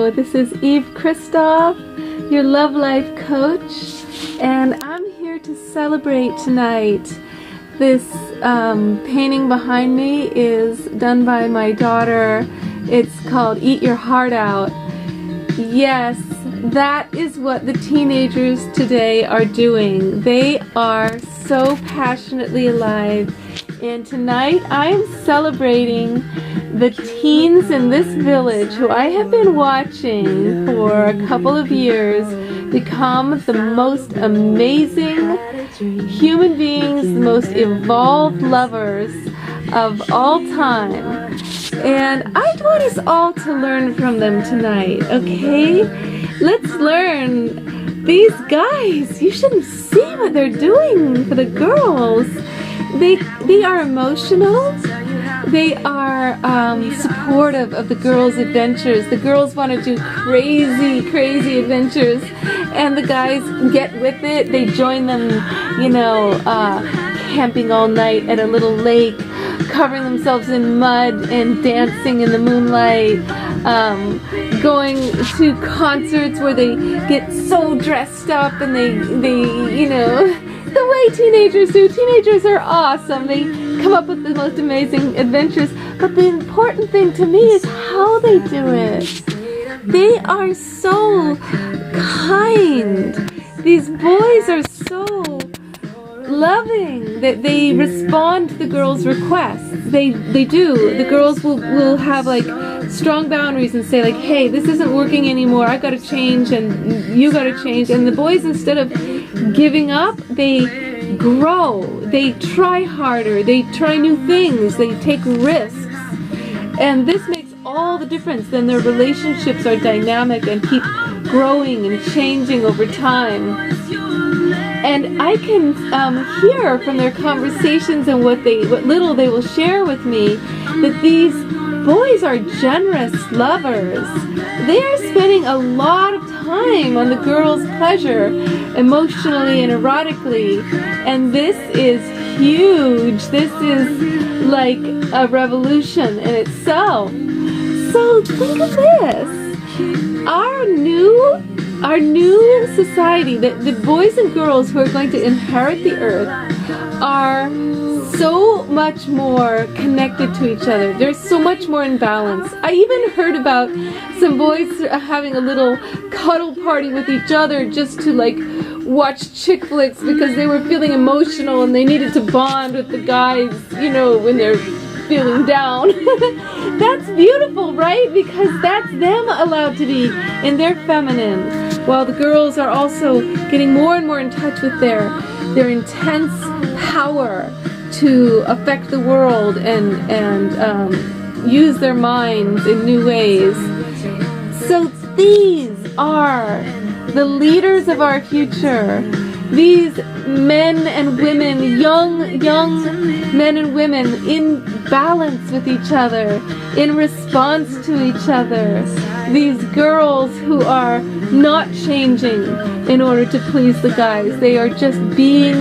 Hello, this is Eve Christoph, your Love Life coach, and I'm here to celebrate tonight. This painting behind me is done by my daughter. It's called Eat Your Heart Out. Yes, that is what the teenagers today are doing. They are so passionately alive. And tonight I am celebrating the teens in this village who I have been watching for a couple of years become the most amazing human beings, the most evolved lovers of all time. And I want us all to learn from them tonight, okay? Let's learn. These guys, you shouldn't see what they're doing for the girls. They are emotional. They are supportive of the girls' adventures. The girls want to do crazy adventures, and the guys get with it. They join them, camping all night at a little lake, covering themselves in mud and dancing in the moonlight, going to concerts where they get so dressed up and they the way teenagers do. Teenagers are awesome. They come up with the most amazing adventures. But the important thing to me is how they do it. They are so kind. These boys are so loving that they respond to the girls' requests. They do. The girls will have like strong boundaries and say like, hey, this isn't working anymore. I gotta change and you gotta change. And the boys, instead of giving up, they grow. They try harder. They try new things. They take risks. And this makes all the difference. Then their relationships are dynamic and keep growing and changing over time. And I can hear from their conversations and what little they will share with me that these boys are generous lovers. They are spending a lot of time on the girls' pleasure, emotionally and erotically, and this is huge. This is like a revolution in itself. So think of this. Our new society, the boys and girls who are going to inherit the earth are so much more connected to each other. They're so much more in balance. I even heard about some boys having a little cuddle party with each other just to like watch chick flicks because they were feeling emotional and they needed to bond with the guys, when they're feeling down. That's beautiful, right? Because that's them allowed to be in their feminine, while the girls are also getting more and more in touch with their intense power to affect the world and use their minds in new ways. So these are the leaders of our future. These men and women, young men and women in balance with each other, in response to each other. These girls who are not changing in order to please the guys. They are just being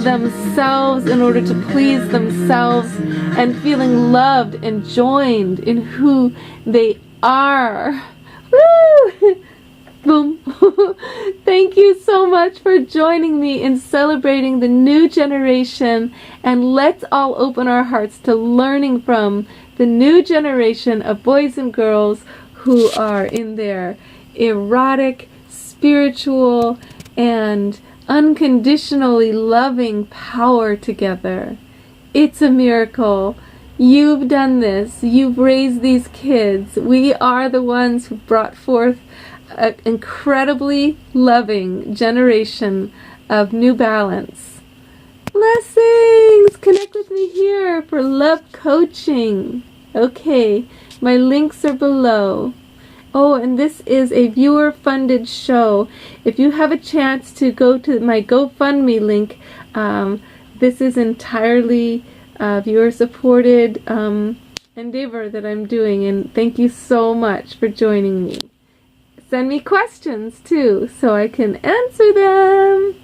themselves in order to please themselves and feeling loved and joined in who they are. Woo! Boom. Thank you so much for joining me in celebrating the new generation, and let's all open our hearts to learning from the new generation of boys and girls who are in their erotic, spiritual, and unconditionally loving power together. It's a miracle. You've done this. You've raised these kids. We are the ones who brought forth an incredibly loving generation of new balance. Blessings! Connect with me here for love coaching. Okay, my links are below. Oh, and this is a viewer-funded show. If you have a chance to go to my GoFundMe link, this is entirely viewer-supported endeavor that I'm doing, and thank you so much for joining me. Send me questions too, so I can answer them.